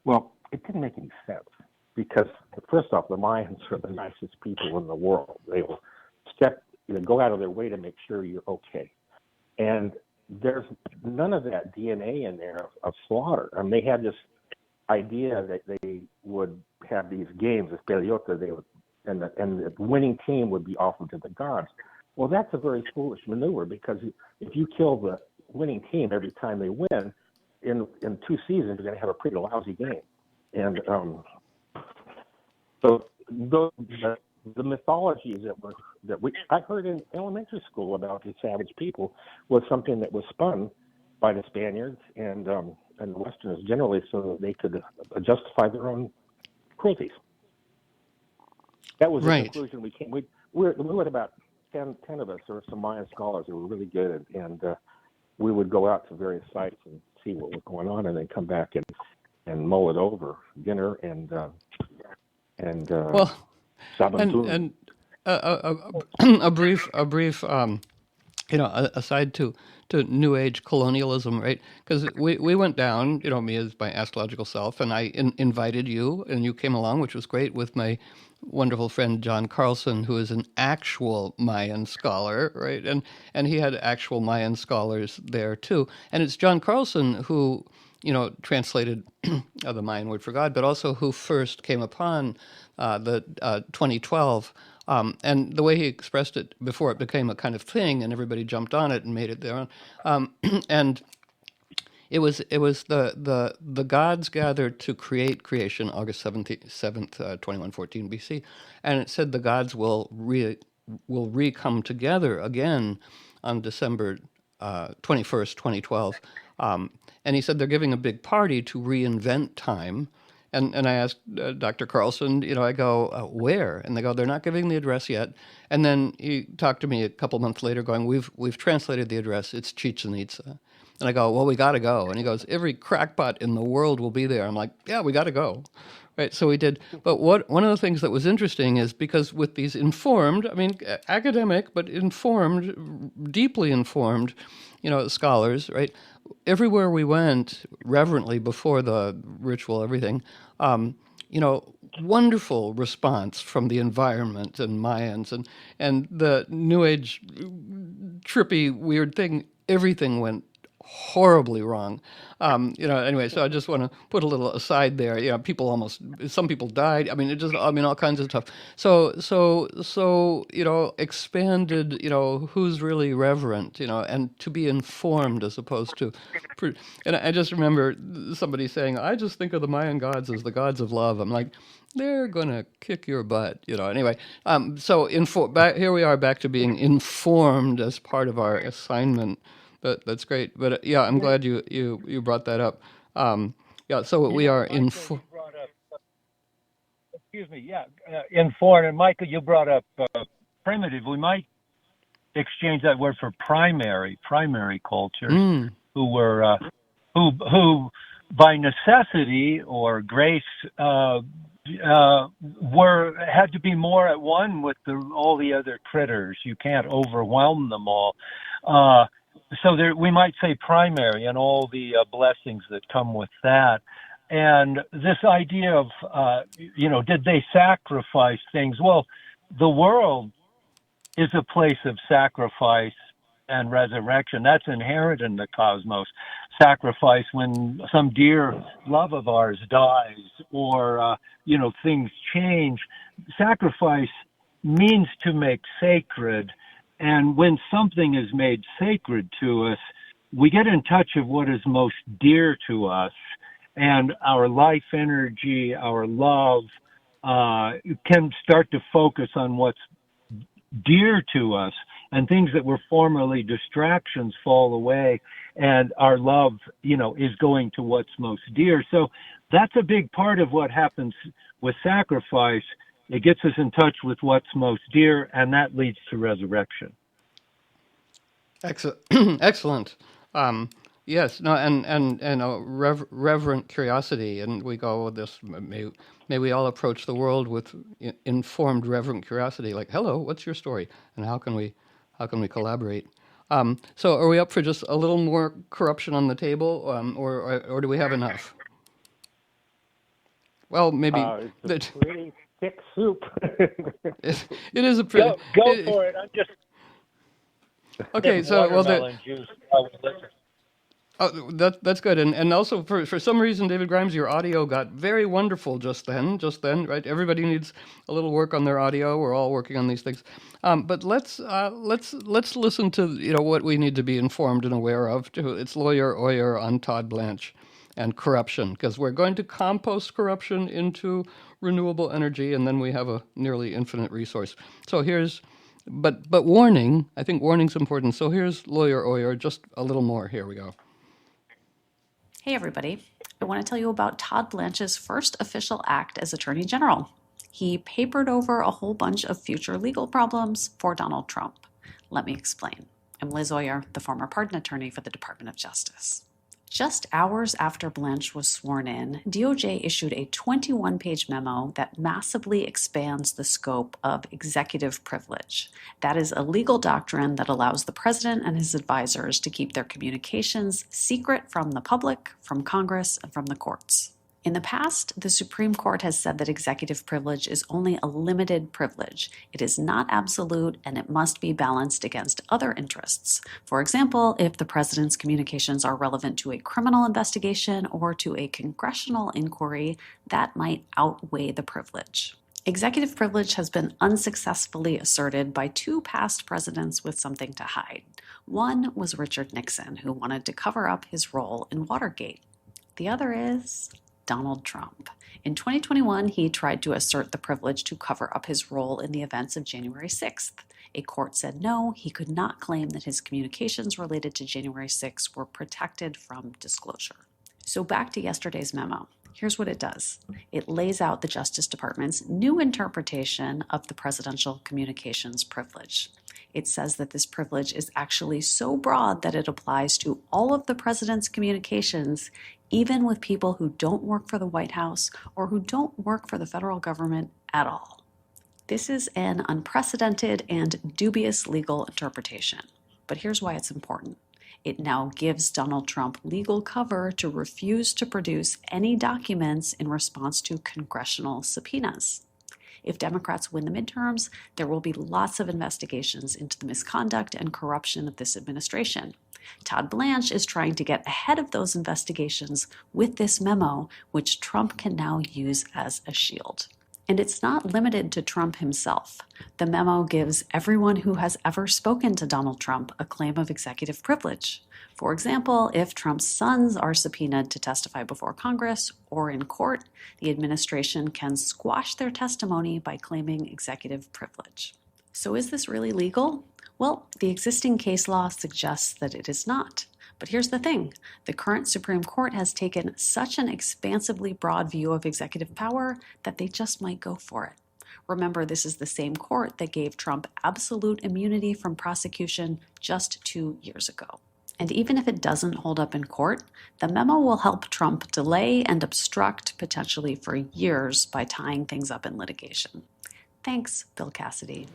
Well, it didn't make any sense because, first off, the Mayans are the nicest people in the world. They will go out of their way to make sure you're okay. And there's none of that DNA in there of slaughter. I mean, they had this idea that they would have these games, this Peliota, and the winning team would be offered to the gods. Well, that's a very foolish maneuver, because if you kill the winning team every time they win, in 2 seasons, you're going to have a pretty lousy game. And so the mythologies that I heard in elementary school about the savage people was something that was spun by the Spaniards and the Westerners generally, so that they could justify their own cruelties. That was the Right. conclusion we came. We were about 10 of us, or some Mayan scholars who were really good, and we would go out to various sites and see what was going on, and then come back and mull it over dinner and Well, Sabantun. and a brief aside to New Age colonialism, right? Because we went down, me as my astrological self, and I invited you, and you came along, which was great, with my wonderful friend John Carlson, who is an actual Mayan scholar, right? And he had actual Mayan scholars there too. And it's John Carlson who, translated the Mayan word for God, but also who first came upon the 2012. And the way he expressed it before it became a kind of thing, and everybody jumped on it and made it their own. And it was the gods gathered to create creation, August 7th, 2114 BC, and it said the gods will come together again on December 21st, 2012. And he said they're giving a big party to reinvent time. And I asked Dr. Carlson, I go, where? And they go, they're not giving the address yet. And then he talked to me a couple months later going, we've translated the address. It's Chichen Itza. And I go, well, we got to go. And he goes, every crackpot in the world will be there. I'm like, yeah, we got to go. Right, so we did. But one of the things that was interesting is because with these informed, academic, but informed, deeply informed, scholars, right? Everywhere we went, reverently before the ritual, everything, wonderful response from the environment and Mayans and the New Age, trippy, weird thing. Everything went horribly wrong. Anyway, so I just want to put a little aside there. Some people died. All kinds of stuff. So, expanded, who's really reverent, and to be informed as opposed to, and I just remember somebody saying, I just think of the Mayan gods as the gods of love. I'm like, they're going to kick your butt, anyway. So here we are back to being informed as part of our assignment. That's great, but I'm glad you brought that up. So we are Michael, you brought up, informed, and Michael, you brought up primitive. We might exchange that word for primary cultures, who were who by necessity or grace had to be more at one with all the other critters. You can't overwhelm them all. So we might say primary and all the blessings that come with that. And this idea of, did they sacrifice things? Well, the world is a place of sacrifice and resurrection. That's inherent in the cosmos. Sacrifice when some dear love of ours dies or, things change. Sacrifice means to make sacred. And when something is made sacred to us, we get in touch of what is most dear to us. And our life energy, our love, can start to focus on what's dear to us. And things that were formerly distractions fall away. And our love, is going to what's most dear. So that's a big part of what happens with sacrifice. It gets us in touch with what's most dear, and that leads to resurrection. Excellent. Yes, no, and a reverent curiosity, and we go with this. May we all approach the world with informed, reverent curiosity. Like, hello, what's your story, and how can we collaborate? So, are we up for just a little more corruption on the table, or do we have enough? Well, maybe it's a pretty thick soup. it is a pretty. Go for it. I'm just okay. So, watermelon juice. Oh, that's good, and also for some reason, David Grimes, your audio got very wonderful just then, right? Everybody needs a little work on their audio. We're all working on these things, but let's listen to what we need to be informed and aware of. It's Lawyer Oyer on Todd Blanche and corruption, because we're going to compost corruption into renewable energy, and then we have a nearly infinite resource. So but warning. I think warning's important. So here's Lawyer Oyer. Just a little more. Here we go. Hey everybody, I want to tell you about Todd Blanche's first official act as Attorney General. He papered over a whole bunch of future legal problems for Donald Trump. Let me explain. I'm Liz Oyer, the former pardon attorney for the Department of Justice. Just hours after Blanche was sworn in, DOJ issued a 21-page memo that massively expands the scope of executive privilege. That is a legal doctrine that allows the president and his advisors to keep their communications secret from the public, from Congress, and from the courts. In the past, the Supreme Court has said that executive privilege is only a limited privilege. It is not absolute, and it must be balanced against other interests. For example, if the president's communications are relevant to a criminal investigation or to a congressional inquiry, that might outweigh the privilege. Executive privilege has been unsuccessfully asserted by two past presidents with something to hide. One was Richard Nixon, who wanted to cover up his role in Watergate. The other is Donald Trump. In 2021, he tried to assert the privilege to cover up his role in the events of January 6th. A court said no, he could not claim that his communications related to January 6th were protected from disclosure. So back to yesterday's memo. Here's what it does. It lays out the Justice Department's new interpretation of the presidential communications privilege. It says that this privilege is actually so broad that it applies to all of the president's communications, even with people who don't work for the White House or who don't work for the federal government at all. This is an unprecedented and dubious legal interpretation, but here's why it's important. It now gives Donald Trump legal cover to refuse to produce any documents in response to congressional subpoenas. If Democrats win the midterms, there will be lots of investigations into the misconduct and corruption of this administration. Todd Blanche is trying to get ahead of those investigations with this memo, which Trump can now use as a shield. And it's not limited to Trump himself. The memo gives everyone who has ever spoken to Donald Trump a claim of executive privilege. For example, if Trump's sons are subpoenaed to testify before Congress or in court, the administration can squash their testimony by claiming executive privilege. So is this really legal? Well, the existing case law suggests that it is not. But here's the thing. The current Supreme Court has taken such an expansively broad view of executive power that they just might go for it. Remember, this is the same court that gave Trump absolute immunity from prosecution just 2 years ago. And even if it doesn't hold up in court, the memo will help Trump delay and obstruct potentially for years by tying things up in litigation. Thanks, Bill Cassidy.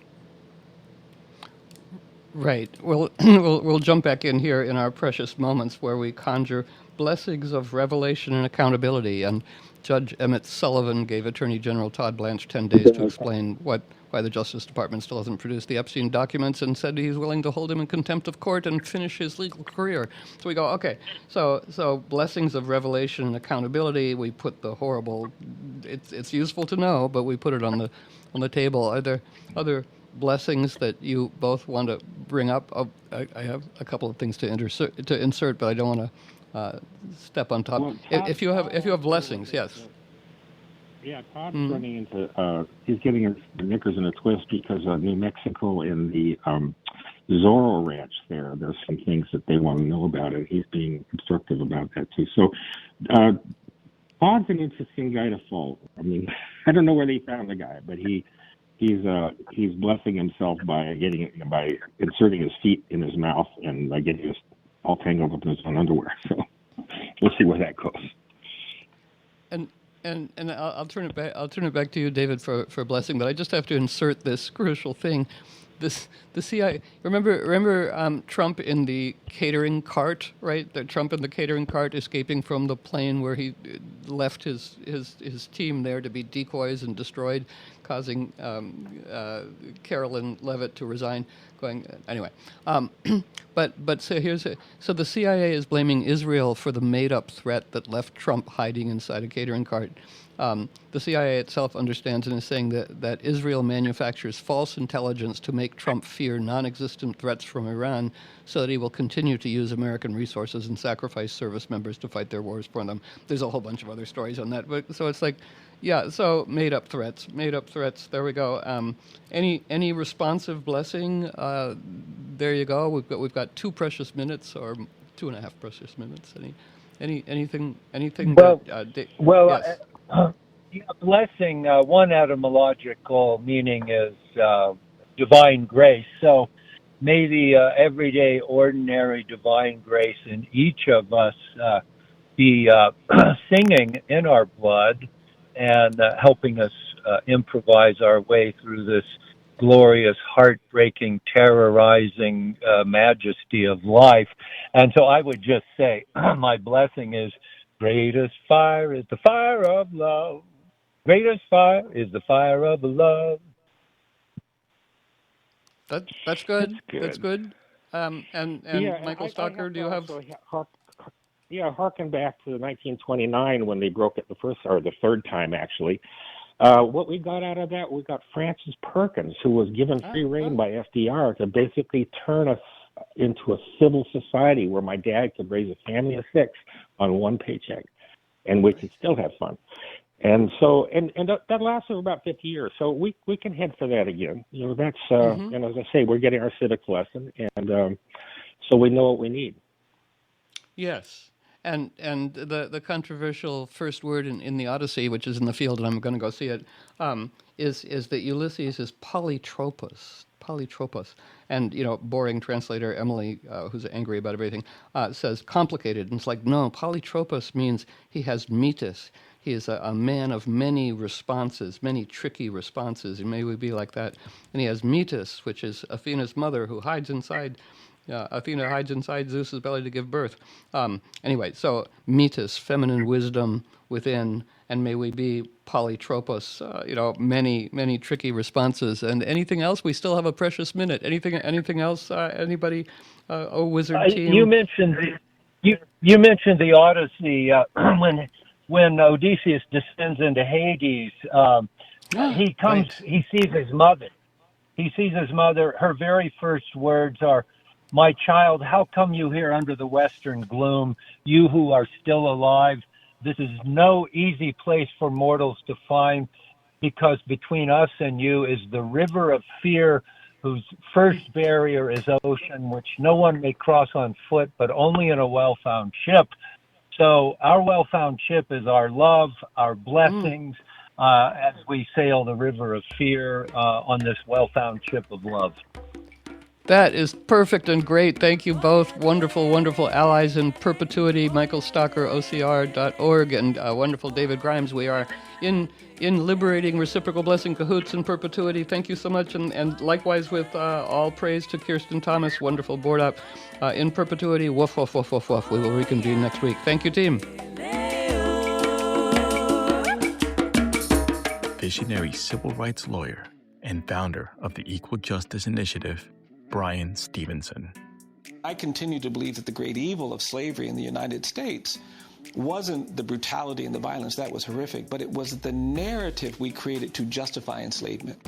Right. Well, we'll jump back in here in our precious moments where we conjure blessings of revelation and accountability. And Judge Emmett Sullivan gave Attorney General Todd Blanche 10 days to explain why the Justice Department still hasn't produced the Epstein documents, and said he's willing to hold him in contempt of court and finish his legal career. So we go, okay, so blessings of revelation and accountability. We put the horrible. It's useful to know, but we put it on the table. Are there other blessings that you both want to bring up? I have a couple of things to insert, but I don't want to step on top. Well, If you have blessings, yes. Yeah, Todd's running into, he's getting his knickers in a twist because New Mexico and the Zorro Ranch there's some things that they want to know about it. He's being obstructive about that too. So Todd's an interesting guy to follow. I mean, I don't know where they found the guy, but he's blessing himself by inserting his feet in his mouth and by getting us all tangled up in his own underwear. So we'll see where that goes. And I'll turn it back to you, David, for blessing. But I just have to insert this crucial thing. The CIA. Remember Trump in the catering cart, right? Trump in the catering cart escaping from the plane where he left his team there to be decoys and destroyed, causing Carolyn Leavitt to resign. Anyway. But so the CIA is blaming Israel for the made-up threat that left Trump hiding inside a catering cart. The CIA itself understands and is saying that Israel manufactures false intelligence to make Trump fear non-existent threats from Iran so that he will continue to use American resources and sacrifice service members to fight their wars for them. There's a whole bunch of other stories on that. But so it's like, yeah, so made-up threats. There we go. Any responsive blessing? There you go. We've got 2 precious minutes, or 2.5 precious minutes. Anything Well, that well, yes. yeah, blessing, one etymological meaning is divine grace. So may the everyday, ordinary divine grace in each of us be singing in our blood and helping us improvise our way through this glorious, heartbreaking, terrorizing majesty of life. And so I would just say, my blessing is greatest fire is the fire of love. Greatest fire is the fire of love. That's good. That's good. And Yeah, Michael I Stalker, have do to you have? also harken back to 1929 when they broke it the third time actually. What we got out of that, we got Francis Perkins, who was given free rein by FDR to basically turn us into a civil society where my dad could raise a family of 6 on one paycheck, and we could still have fun. And so, and that lasted about 50 years. So we can head for that again. You know, that's and as I say, we're getting our civics lesson, and so we know what we need. Yes. And the controversial first word in the Odyssey, which is in the field, and I'm going to go see it, is that Ulysses is polytropos. Polytropos. And, you know, boring translator Emily, who's angry about everything, says complicated. And it's like, no, polytropos means he has metis. He is a man of many responses, many tricky responses, and may we be like that. And he has metis, which is Athena's mother, who hides inside. Athena hides inside Zeus's belly to give birth. Anyway, so metis, feminine wisdom within, and may we be polytropos, you know, many tricky responses. And anything else? We still have a precious minute. Anything else? Anybody? Wizard team? You mentioned the Odyssey when Odysseus descends into Hades. He comes. Right. He sees his mother. Her very first words are, "My child, how come you here under the western gloom, you who are still alive? This is no easy place for mortals to find, because between us and you is the river of fear, whose first barrier is ocean, which no one may cross on foot, but only in a well-found ship." So our well-found ship is our love, our blessings, as we sail the river of fear on this well-found ship of love. That is perfect and great. Thank you both. Wonderful, wonderful allies in perpetuity. Michael Stalker, OCR.org, and wonderful David Grimes. We are in liberating reciprocal blessing cahoots in perpetuity. Thank you so much. And likewise with all praise to Kirsten Thomas, wonderful board up in perpetuity. Woof, woof, woof, woof, woof. We will reconvene next week. Thank you, team. Visionary civil rights lawyer and founder of the Equal Justice Initiative, Brian Stevenson. I continue to believe that the great evil of slavery in the United States wasn't the brutality and the violence, that was horrific, but it was the narrative we created to justify enslavement.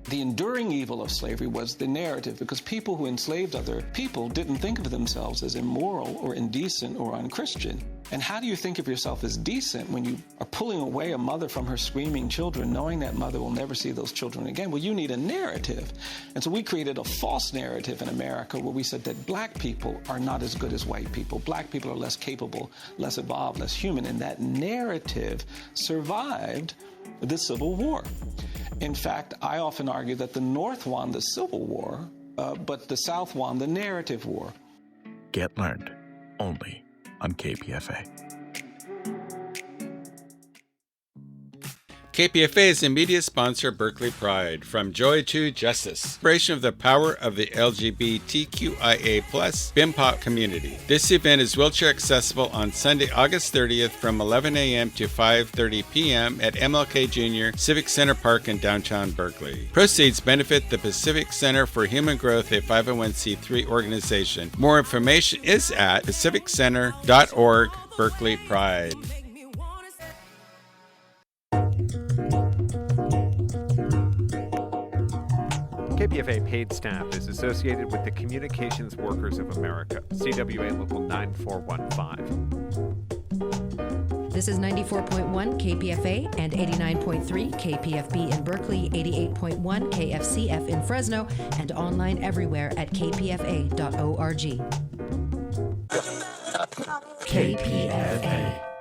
The enduring evil of slavery was the narrative, because people who enslaved other people didn't think of themselves as immoral or indecent or unchristian. And how do you think of yourself as decent when you are pulling away a mother from her screaming children, knowing that mother will never see those children again? Well, you need a narrative. And so we created a false narrative in America where we said that black people are not as good as white people. Black people are less capable, less evolved, less human. And that narrative survived the Civil War. In fact, I often argue that the North won the Civil War, but the South won the narrative war. Get learned only on KPFA. KPFA is the media sponsor of Berkeley Pride. From Joy to Justice. Celebration of the power of the LGBTQIA+ BIMPOP community. This event is wheelchair accessible on Sunday, August 30th from 11 a.m. to 5:30 p.m. at MLK Jr. Civic Center Park in downtown Berkeley. Proceeds benefit the Pacific Center for Human Growth, a 501c3 organization. More information is at pacificcenter.org, Berkeley Pride. KPFA paid staff is associated with the Communications Workers of America, CWA Local 9415. This is 94.1 KPFA and 89.3 KPFB in Berkeley, 88.1 KFCF in Fresno, and online everywhere at kpfa.org. KPFA.